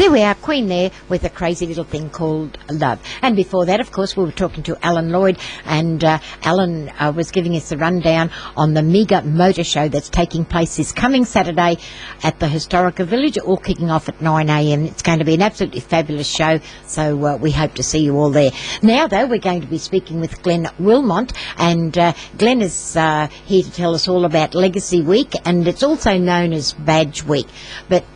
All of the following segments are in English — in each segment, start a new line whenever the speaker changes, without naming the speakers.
There we are, Queen there with a crazy little thing called Love. And before that, of course, we were talking to Alan Lloyd, and Alan was giving us a rundown on the Mega Motor Show that's taking place this coming Saturday at the Historical Village, all kicking off at 9 a.m. It's going to be an absolutely fabulous show, so we hope to see you all there. Now, though, we're going to be speaking with Glenn Willmann, and Glenn is here to tell us all about Legacy Week, and it's also known as Badge Week. But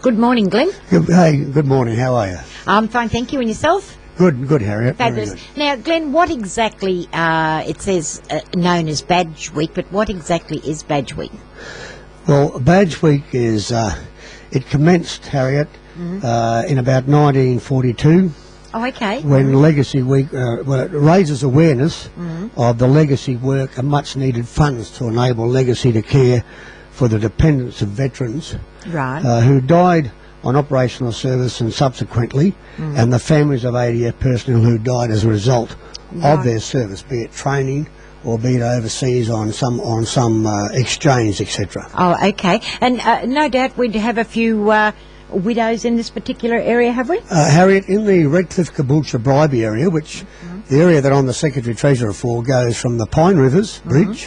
good morning, Glenn.
Hey, good morning. How are you?
I'm fine, thank you. And yourself?
Good, Harriet.
Fabulous.
Very good.
Now, Glenn, what exactly, it says known as Badge Week, but what exactly is Badge Week?
Well, Badge Week is, it commenced, Harriet, in about 1942.
Oh, okay.
When Legacy Week, it raises awareness of the legacy work and much needed funds to enable Legacy to care for the dependents of veterans who died on operational service and subsequently, and the families of ADF personnel who died as a result of their service, be it training or be it overseas on some exchange, etc.
Oh, okay. And no doubt we'd have a few widows in this particular area, have we?
Harriet, in the Redcliffe Caboolture Bribie area, which the area that I'm the Secretary Treasurer for goes from the Pine Rivers Bridge,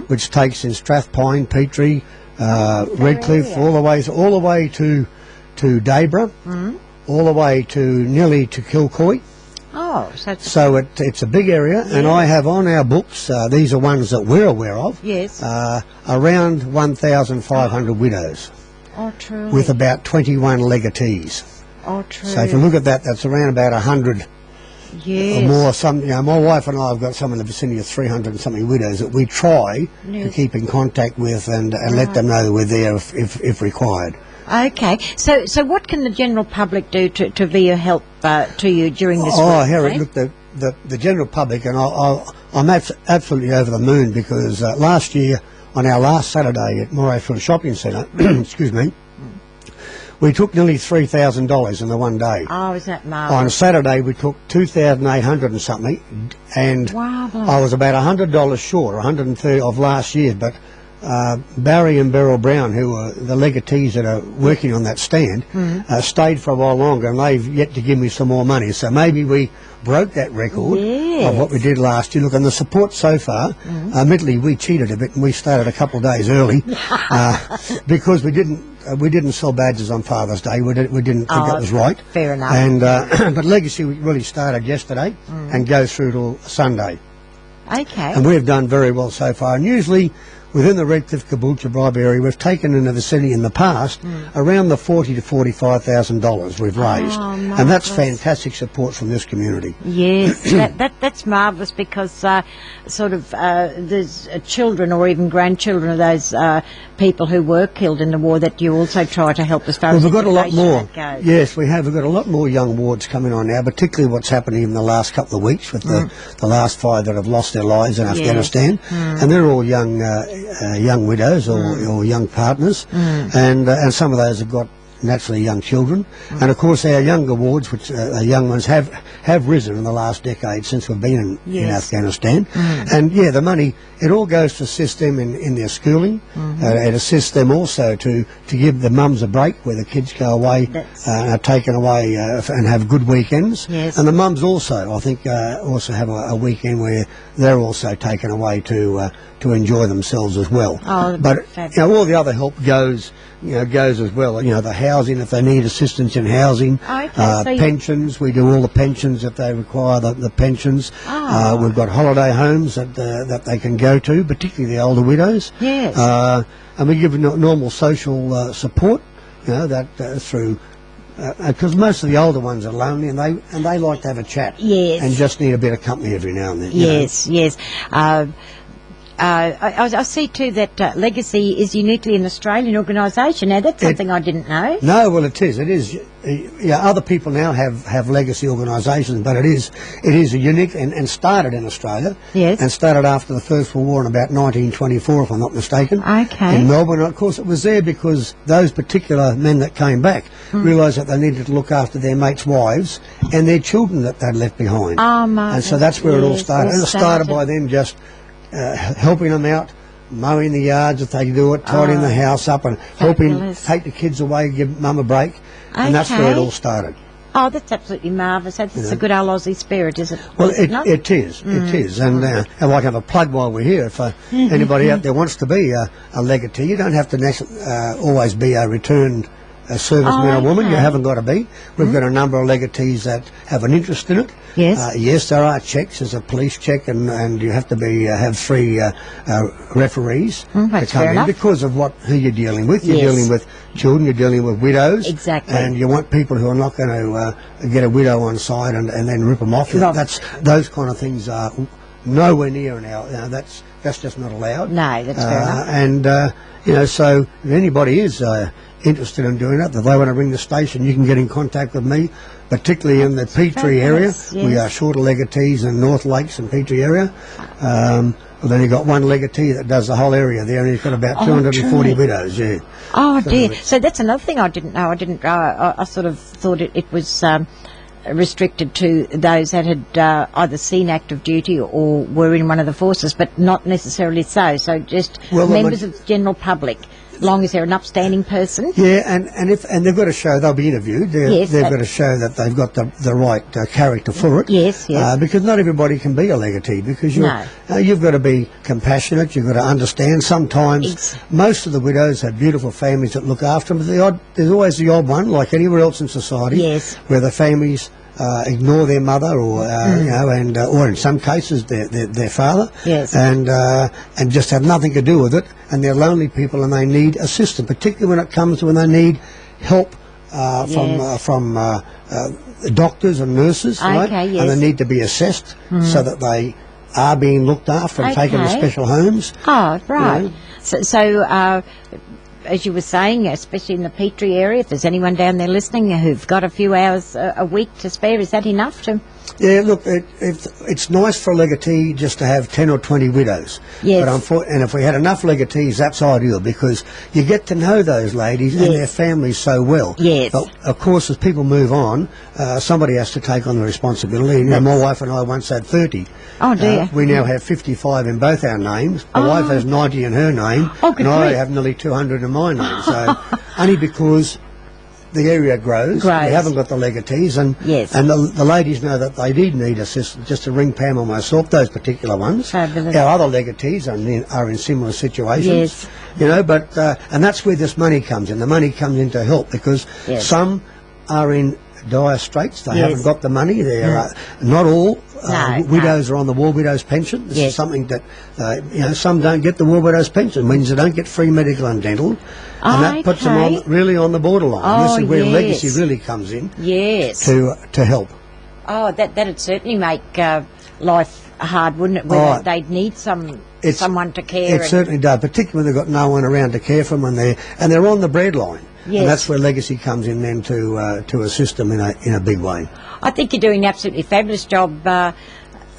which takes in Strathpine, Petrie, Redcliffe, all the way to Daybra, all the way to nearly to Kilcoy.
Oh,
so it's a big area, and I have on our books, these are ones that we're aware of, around 1,500 widows.
Oh, true.
With about 21 legatees.
Oh, true.
So if you look at that, that's around about 100 or more. My wife and I have got some in the vicinity of 300 and something widows that we try to keep in contact with and let them know we're there if required.
Okay. So what can the general public do to be a help to you during this week?
Oh, Harriet, look, the general public, and I'm absolutely over the moon because last year, on our last Saturday at Morayfield Shopping Centre, excuse me, we took nearly $3,000 in the one day.
Oh, is that marvellous?
On Saturday we took 2,800 and something, and I was about $100 short, 130 of last year, but Barry and Beryl Brown, who are the legatees that are working on that stand, stayed for a while longer, and they've yet to give me some more money. So maybe we broke that record of what we did last year. Look, and the support so far, admittedly we cheated a bit and we started a couple of days early because we didn't sell badges on Father's Day. We didn't think that was right.
Fair enough.
And but Legacy really started yesterday and goes through till Sunday.
Okay.
And we've done very well so far. And usually within the Redcliffe Caboolture Bribie area, we've taken in the vicinity in the past around the $40,000 to $45,000 we've raised, and that's fantastic support from this community.
Yes, that's marvellous because there's children or even grandchildren of those people who were killed in the war that you also try to help as far as
we've got a lot more.
Goes.
Yes, we have. We've got a lot more young wards coming on now, particularly what's happening in the last couple of weeks with the last 5 that have lost their lives in Afghanistan, and they're all young widows or young partners, and some of those have got naturally young children, and of course our younger wards, which are young ones, have risen in the last decade since we've been in Afghanistan, and the money, it all goes to assist them in their schooling. It assists them also to give the mums a break where the kids go away, are taken away and have good weekends, and the mums also, I think, also have a weekend where they're also taken away to enjoy themselves as well. But all the other help goes as well. The housing, if they need assistance in housing, pensions, we do all the pensions if they require the pensions. We've got holiday homes that they can go to, particularly the older widows. And we give normal social support, that through. Because most of the older ones are lonely and they like to have a chat and just need a bit of company every now and then.
Yes. I see too that Legacy is uniquely an Australian organisation. Now that's something I didn't know.
No, well it is. Other people now have legacy organisations, but it is a unique and started in Australia. And started after the First World War in about 1924, if I'm not mistaken. In Melbourne. And of course it was there because those particular men that came back realised that they needed to look after their mates' wives and their children that they'd left behind. And so that's where it all started. And it started by them just helping them out, mowing the yards if they do it, tidying the house up and helping take the kids away, give mum a break. And that's where it
Okay.
all started.
Oh, that's absolutely marvellous. That's a good old Aussie spirit, is it?
Well,
Is it not?
it is. It is. And I might have a plug while we're here. If anybody out there wants to be a legatee, you don't have to always be a returned serviceman or woman. You
okay.
haven't got to be. We've got a number of legatees that have an interest in it.
Yes.
Yes, there are checks. There's a police check, and you have to be have 3 referees to
that's
come
fair
in
enough.
because of who you're dealing with. You're
Yes.
dealing with children. You're dealing with widows.
Exactly.
And you want people who are not going to get a widow on side and then rip them off.
Right.
Those kind of things are nowhere near now. That's just not allowed.
No, that's fair enough.
And so if anybody is interested in doing it, if they want to ring the station, you can get in contact with me, particularly in the Petrie area.
fabulous,
We
yes.
are short of legatees in North Lakes and Petrie area. We've only got one legatee that does the whole area there, and he's got about 240
truly?
widows. Yeah.
Oh dear!
it's-
So that's another thing I didn't know. I sort of thought it was restricted to those that had either seen active duty or were in one of the forces, but not necessarily so. So just
Well,
members of the general public, long as they're an upstanding person.
Yeah, and they've got to show they'll be interviewed.
Yes,
They've got to show that they've got the right character for it.
Yes, yes.
Because not everybody can be a legatee because you've got to be compassionate. You've got to understand. Sometimes most of the widows have beautiful families that look after them. But there's always the odd one, like anywhere else in society,
Yes.
where the families ignore their mother, or or in some cases their father,
Yes.
and just have nothing to do with it, and they're lonely people and they need assistance, particularly when it comes to when they need help from doctors and nurses, right?
Okay, yes.
And they need to be assessed so that they are being looked after and taken to
Okay.
special homes.
Oh, right.
Yeah.
So as you were saying, especially in the Petrie area, if there's anyone down there listening who've got a few hours a week to spare, is that enough to?
Yeah, look, it's nice for a legatee just to have 10 or 20 widows.
Yes.
And if we had enough legatees, that's ideal, because you get to know those ladies and their families so well.
Yes.
But, of course, as people move on, somebody has to take on the responsibility. My wife and I once had 30.
Oh, dear.
We now have 55 in both our names. My wife has 90 in her name,
Oh, good
and I
grief.
have nearly 200 in my name. So, only because the area grows. We
Grows.
haven't got the legatees, and
Yes.
and the ladies know that they did need assistance. Just to ring Pam or myself, those particular ones.
Fabulous.
Our other legatees are in similar situations.
Yes.
But and that's where this money comes in. The money comes in to help, because
Yes.
some are in dire straits. They
Yes.
haven't got the money. They're not all.
No,
Widows are on the War Widows pension. This
Yes.
is something that some don't get the War Widows pension. Means they don't get free medical and dental, and that puts them
Okay.
really on the borderline.
Oh,
This is where
yes.
legacy really comes in
Yes.
to help.
Oh, that'd certainly make life hard, wouldn't it? Where they'd need someone to care.
It certainly does, particularly when they've got no one around to care for them, and they're on the breadline.
Yes.
And that's where legacy comes in then to assist them in a big way.
I think you're doing an absolutely fabulous job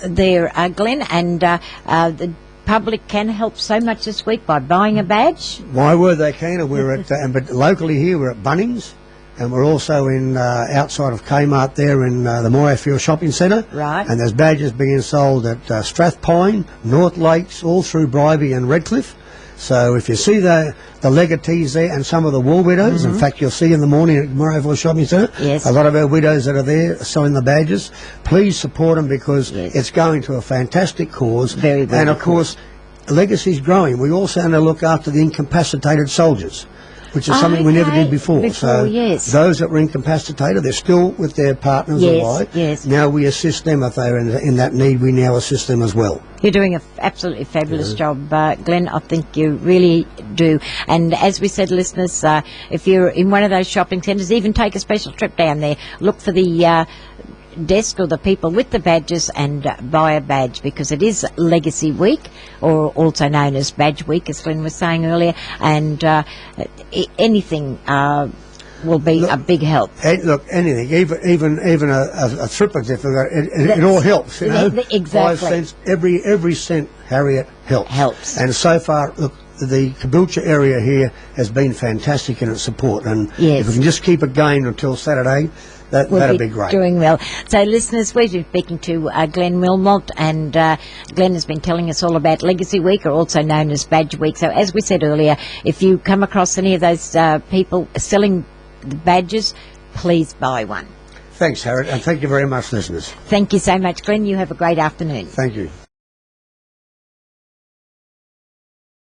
there, Glenn, and the public can help so much this week by buying a badge.
Why were they can? And we're at, but locally here we're at Bunnings, and we're also in outside of Kmart there in the Moorfield Shopping Centre.
Right.
And there's badges being sold at Strathpine, North Lakes, all through Bribie and Redcliffe. So if you see the legatees there and some of the war widows, in fact you'll see in the morning at Moorfield Shopping Centre,
Yes.
a lot of our widows that are there selling the badges. Please support them, because
Yes.
it's going to a fantastic cause.
Very, very
and of course, legacy's growing. We also now look after the incapacitated soldiers, which is something we never
Okay.
did before. So
yes.
those that were incapacitated, they're still with their partners
Yes,
or wife.
yes.
Now we assist them if they're in that need. We now assist them as well.
You're doing an absolutely fabulous job, Glenn. I think you really do. And as we said, listeners, if you're in one of those shopping centres, even take a special trip down there. Look for the desk or the people with the badges and buy a badge, because it is Legacy Week, or also known as Badge Week, as Glenn was saying earlier, and anything will be a big help.
Look, anything, even a triplet, if it all helps.
Exactly.
5 cents, every cent, Harriet, helps.
Helps.
And so far, look, the Caboolture area here has been fantastic in its support, and
Yes.
if we can just keep it going until Saturday, that'd be great.
Doing well. So, listeners, we've been speaking to Glenn Willmann, and Glenn has been telling us all about Legacy Week, or also known as Badge Week. So, as we said earlier, if you come across any of those people selling the badges, please buy one.
Thanks, Harriet, and thank you very much, listeners.
Thank you so much, Glenn. You have a great afternoon.
Thank you.